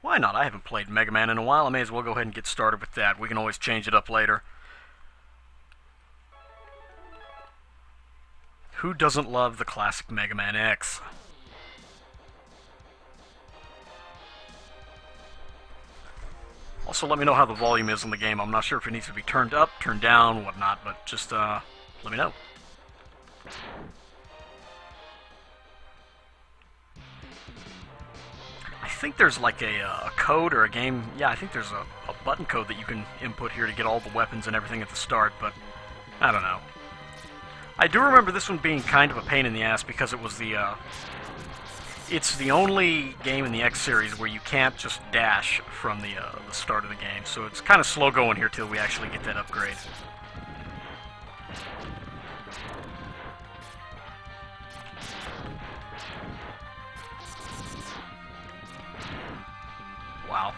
Why not? I haven't played Mega Man in a while. I may as well go ahead and get started with that. We can always change it up later. Who doesn't love the classic Mega Man X? Also, let me know how the volume is on the game. I'm not sure if it needs to be turned up, turned down, whatnot, but just let me know. I think there's like a code or a game. Yeah, I think there's a button code that you can input here to get all the weapons and everything at the start, but I don't know. I do remember this one being kind of a pain in the ass because it was it's the only game in the X series where you can't just dash from the start of the game, so it's kind of slow going here till we actually get that upgrade. Wow,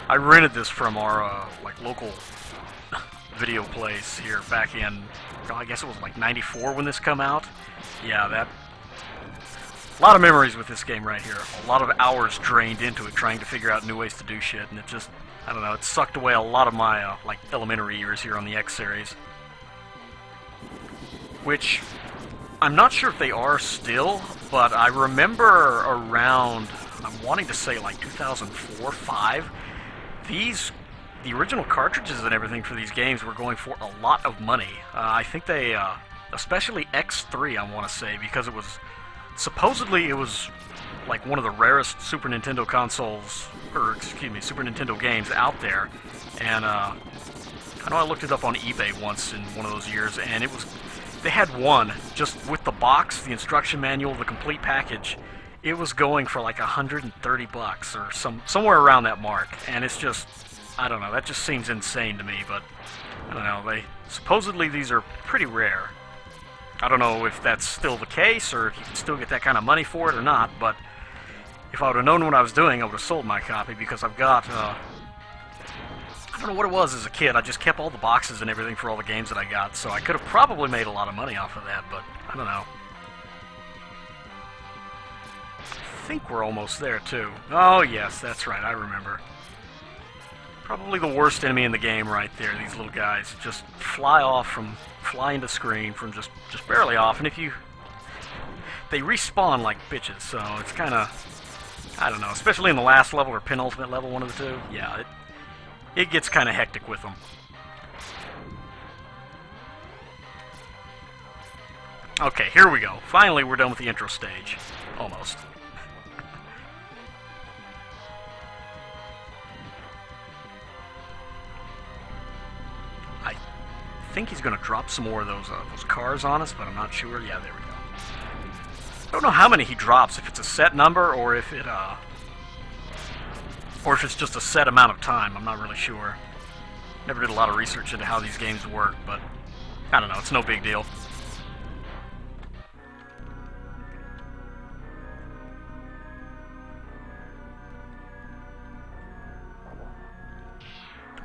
I rented this from our like local video place here back in, I guess it was like '94 when this come out. Yeah, a lot of memories with this game right here. A lot of hours drained into it trying to figure out new ways to do shit, and it just, I don't know, it sucked away a lot of my like elementary years here on the X series. Which I'm not sure if they are still, but I remember around, I'm wanting to say like 2004, 5, the original cartridges and everything for these games were going for a lot of money. I think they, especially X3, I want to say, because it was, supposedly it was like one of the rarest Super Nintendo consoles, or excuse me, Super Nintendo games out there. And I know I looked it up on eBay once in one of those years, and it was, they had one, just with the box, the instruction manual, the complete package. It was going for like $130 or somewhere around that mark, and it's just, I don't know, that just seems insane to me, but I don't know, supposedly these are pretty rare. I don't know if that's still the case, or if you can still get that kind of money for it or not, but if I would have known what I was doing, I would have sold my copy, because I've got, I don't know what it was as a kid, I just kept all the boxes and everything for all the games that I got, so I could have probably made a lot of money off of that, but I don't know. I think we're almost there, too. Oh, yes, that's right, I remember. Probably the worst enemy in the game right there, these little guys. Just fly into screen from just barely off, and they respawn like bitches, so it's kind of, I don't know, especially in the last level or penultimate level, one of the two. Yeah, it gets kind of hectic with them. Okay, here we go. Finally, we're done with the intro stage. Almost. I think he's going to drop some more of those cars on us, but I'm not sure. Yeah, there we go. I don't know how many he drops, if it's a set number or if it's just a set amount of time. I'm not really sure. Never did a lot of research into how these games work, but I don't know. It's no big deal.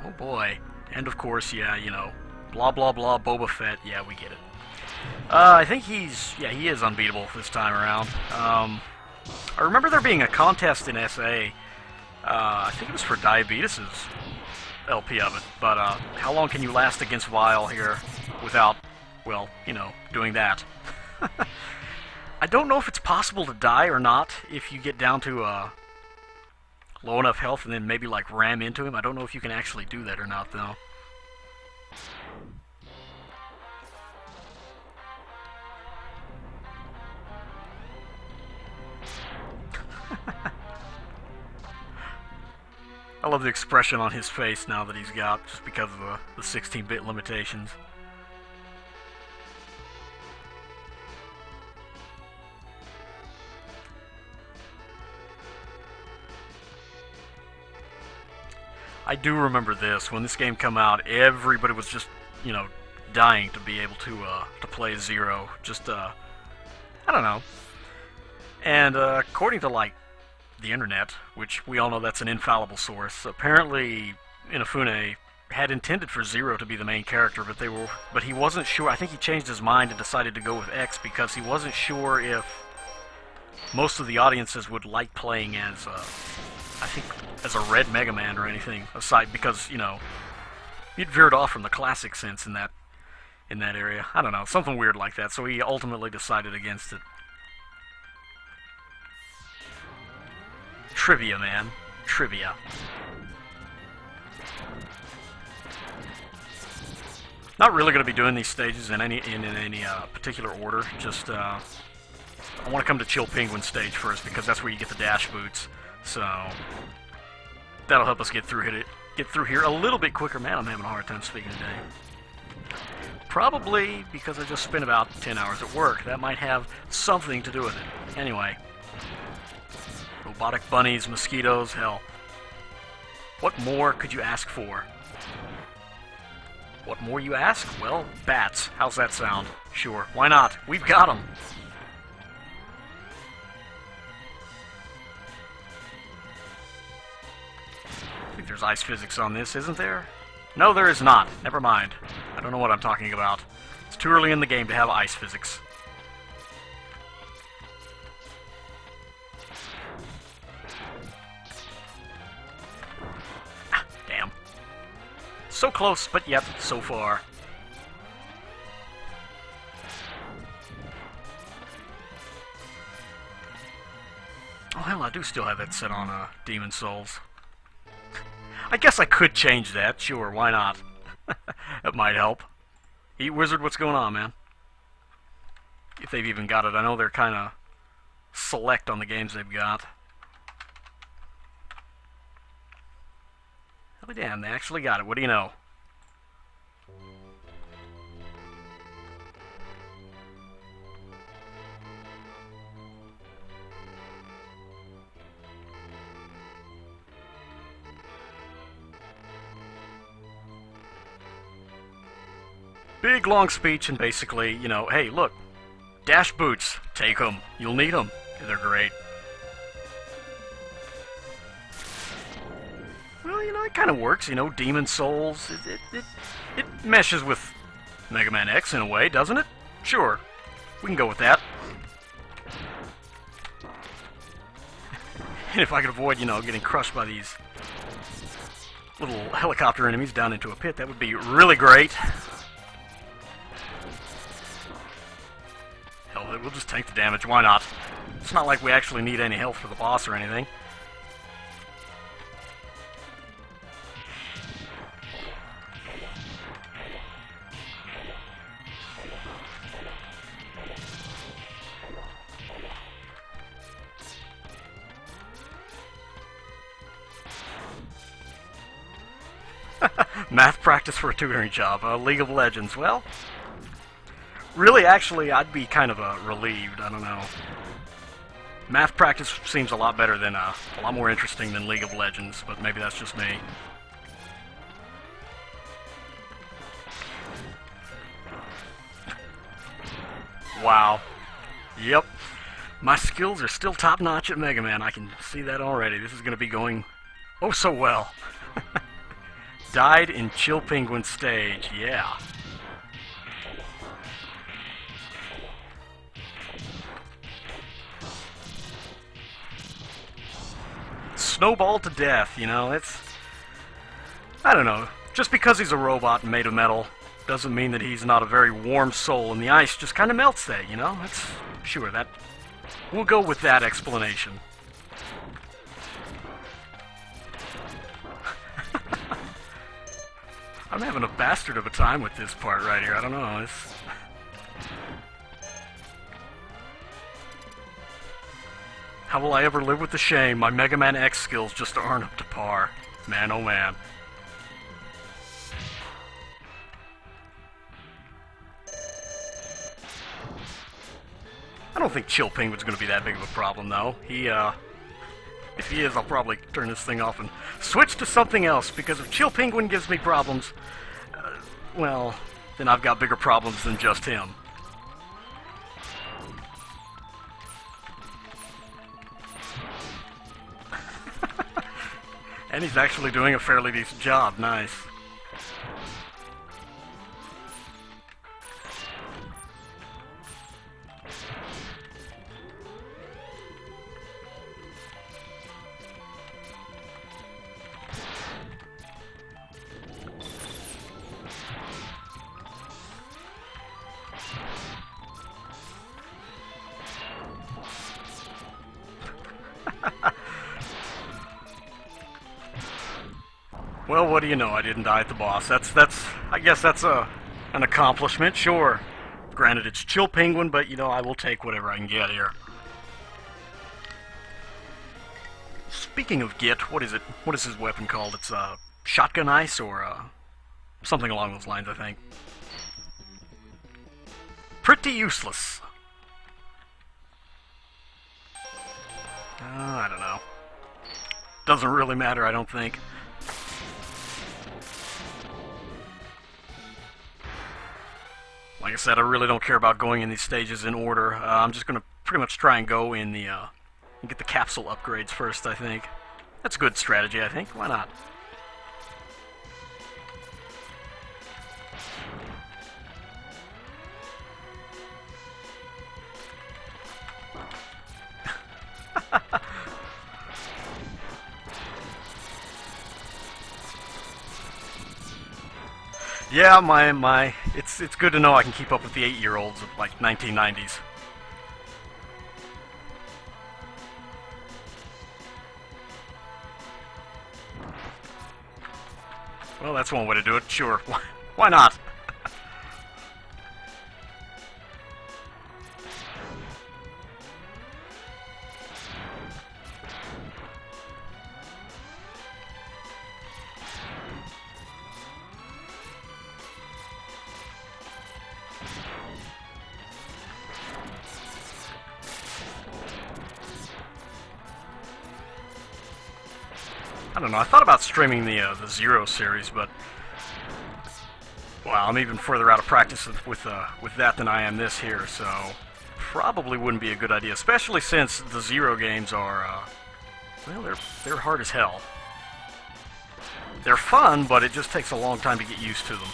Oh boy. And of course, yeah, you know, blah blah blah Boba Fett, yeah, we get it. I think he is unbeatable this time around. I remember there being a contest in SA, I think it was for Diabetes' LP of it, but how long can you last against Vile here without, well, you know, doing that? I don't know if it's possible to die or not if you get down to low enough health and then maybe like ram into him. I don't know if you can actually do that or not, though. I love the expression on his face now that he's got, just because of the 16-bit limitations. I do remember this. When this game came out, everybody was just, you know, dying to be able to play Zero. Just, I don't know. And according to, like, the internet, which we all know that's an infallible source, apparently Inafune had intended for Zero to be the main character, but he wasn't sure. I think he changed his mind and decided to go with X because he wasn't sure if most of the audiences would like playing as I think, as a red Mega Man or anything, aside because, you know, he'd veered off from the classic sense in that area. I don't know, something weird like that, so he ultimately decided against it. Trivia, man. Trivia. Not really going to be doing these stages in any particular order. Just I want to come to Chill Penguin stage first because that's where you get the dash boots. So that'll help us get through here a little bit quicker. Man, I'm having a hard time speaking today. Probably because I just spent about 10 hours at work. That might have something to do with it. Anyway, robotic bunnies, mosquitoes, hell. What more could you ask for? What more you ask? Well, bats. How's that sound? Sure, why not? We've got them. I think there's ice physics on this, isn't there? No, there is not. Never mind. I don't know what I'm talking about. It's too early in the game to have ice physics. So close, but yet so far. Oh hell, I do still have that set on Demon Souls. I guess I could change that, sure, why not? That might help. Eat Wizard, what's going on, man? If they've even got it. I know they're kind of select on the games they've got. Hell damn, they actually got it. What do you know? Big long speech and basically, you know, hey, look, dash boots, take them. You'll need them. They're great. Well, you know, it kind of works, you know, Demon Souls, it meshes with Mega Man X in a way, doesn't it? Sure, we can go with that. And if I could avoid, you know, getting crushed by these little helicopter enemies down into a pit, that would be really great. Hell, we'll just take the damage, why not? It's not like we actually need any health for the boss or anything. Math practice for a tutoring job. League of Legends. Well, really, actually, I'd be kind of relieved. I don't know. Math practice seems a lot better than, a lot more interesting than League of Legends, but maybe that's just me. Wow. Yep. My skills are still top-notch at Mega Man. I can see that already. This is going to be going oh so well. Died in Chill Penguin stage, yeah. Snowball to death, you know, it's... I don't know. Just because he's a robot made of metal doesn't mean that he's not a very warm soul, and the ice just kind of melts that, you know? That's... Sure, that... We'll go with that explanation. I'm having a bastard of a time with this part right here. I don't know. It's... How will I ever live with the shame? My Mega Man X skills just aren't up to par. Man, oh man. I don't think Chill Penguin's going to be that big of a problem, though. If he is, I'll probably turn this thing off and switch to something else, because if Chill Penguin gives me problems, well, then I've got bigger problems than just him. And he's actually doing a fairly decent job. Nice. Well, what do you know? I didn't die at the boss. I guess that's an accomplishment, sure. Granted, it's Chill Penguin, but you know, I will take whatever I can get here. Speaking of Git, what is it? What is his weapon called? It's shotgun ice or something along those lines, I think. Pretty useless. I don't know. Doesn't really matter, I don't think. Like I said, I really don't care about going in these stages in order. I'm just going to pretty much try and go in the get the capsule upgrades first, I think. That's a good strategy, I think. Why not? Yeah, it's good to know I can keep up with the 8-year-olds of like 1990s. Well, that's one way to do it. Sure, why not? I don't know. I thought about streaming the Zero series, but well, I'm even further out of practice with that than I am this here, so probably wouldn't be a good idea, especially since the Zero games are well, they're hard as hell. They're fun, but it just takes a long time to get used to them.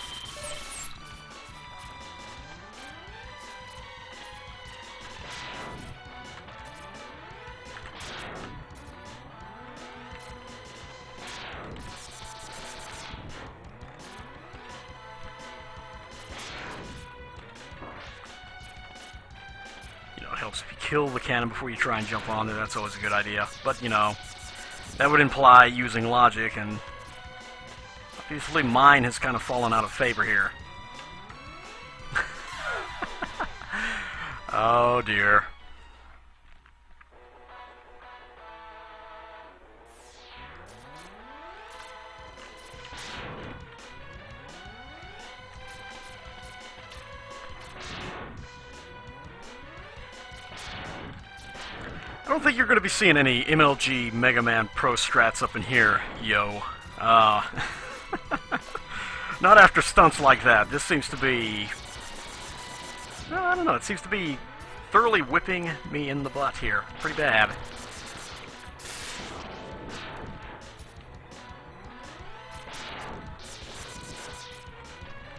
Helps if you kill the cannon before you try and jump on it. That's always a good idea. But, you know, that would imply using logic, and obviously mine has kind of fallen out of favor here. Oh, dear. I don't think you're going to be seeing any MLG Mega Man Pro strats up in here, yo. Not after stunts like that. This seems to be... I don't know, it seems to be thoroughly whipping me in the butt here. Pretty bad.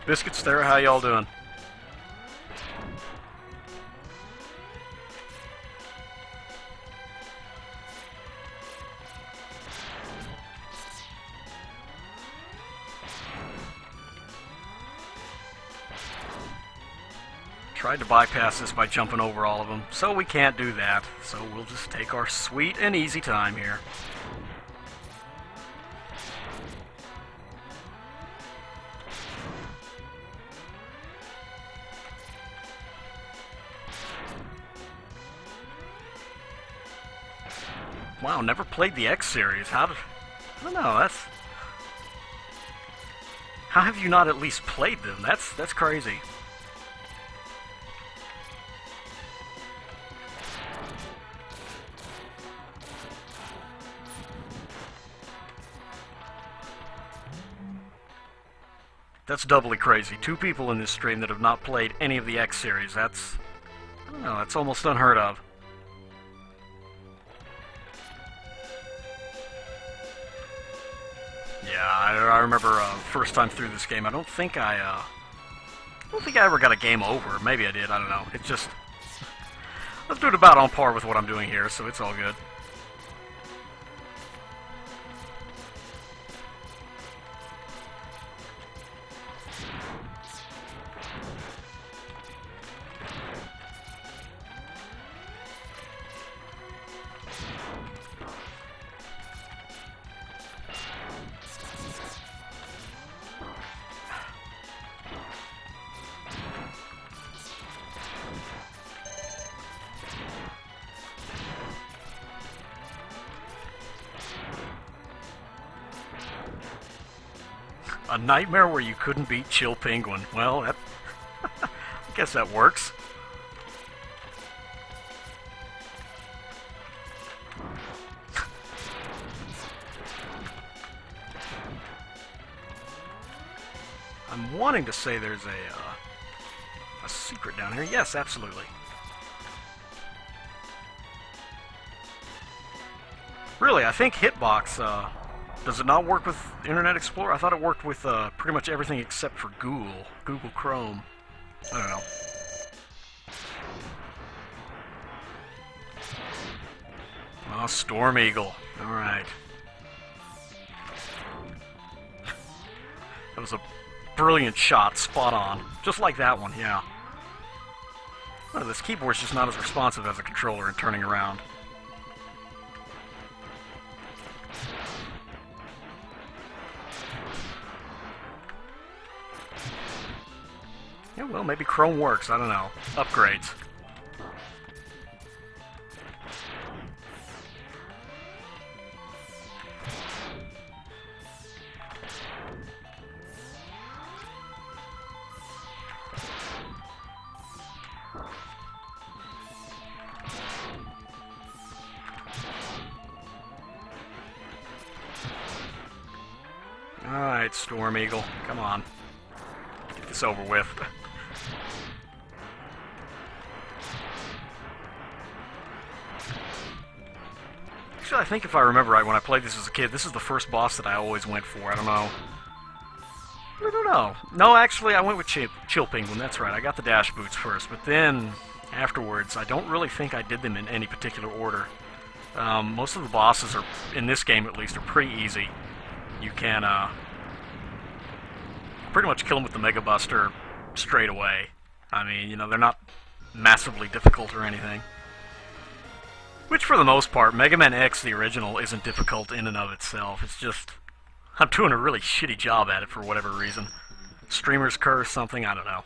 Biscuits there, how y'all doing? Tried to bypass this by jumping over all of them, so we can't do that. So we'll just take our sweet and easy time here. Wow, never played the X series. I don't know, that's... How have you not at least played them? That's crazy. That's doubly crazy. 2 people in this stream that have not played any of the X series. That's... I don't know, that's almost unheard of. Yeah, I remember first time through this game. I don't think I ever got a game over. Maybe I did. I don't know. It's just... Let's do it about on par with what I'm doing here, so it's all good. A nightmare where you couldn't beat Chill Penguin. Well, that... I guess that works. I'm wanting to say there's a secret down here. Yes, absolutely. Really, I think Hitbox, does it not work with Internet Explorer? I thought it worked with pretty much everything except for Google Chrome. I don't know. Oh, Storm Eagle. Alright. That was a brilliant shot, spot on. Just like that one, yeah. Oh, this keyboard's just not as responsive as a controller in turning around. Yeah, well, maybe Chrome works, I don't know. Upgrades. Alright, Storm Eagle, come on. Get this over with. Actually, I think if I remember right, when I played this as a kid, this is the first boss that I always went for. I don't know. No, actually, I went with Chill Penguin, that's right. I got the dash boots first, but then, afterwards, I don't really think I did them in any particular order. Most of the bosses, are, in this game at least, are pretty easy. You can, pretty much kill them with the Mega Buster straight away. I mean, you know, they're not massively difficult or anything. Which, for the most part, Mega Man X, the original, isn't difficult in and of itself. It's just, I'm doing a really shitty job at it for whatever reason. Streamer's curse, something, I don't know.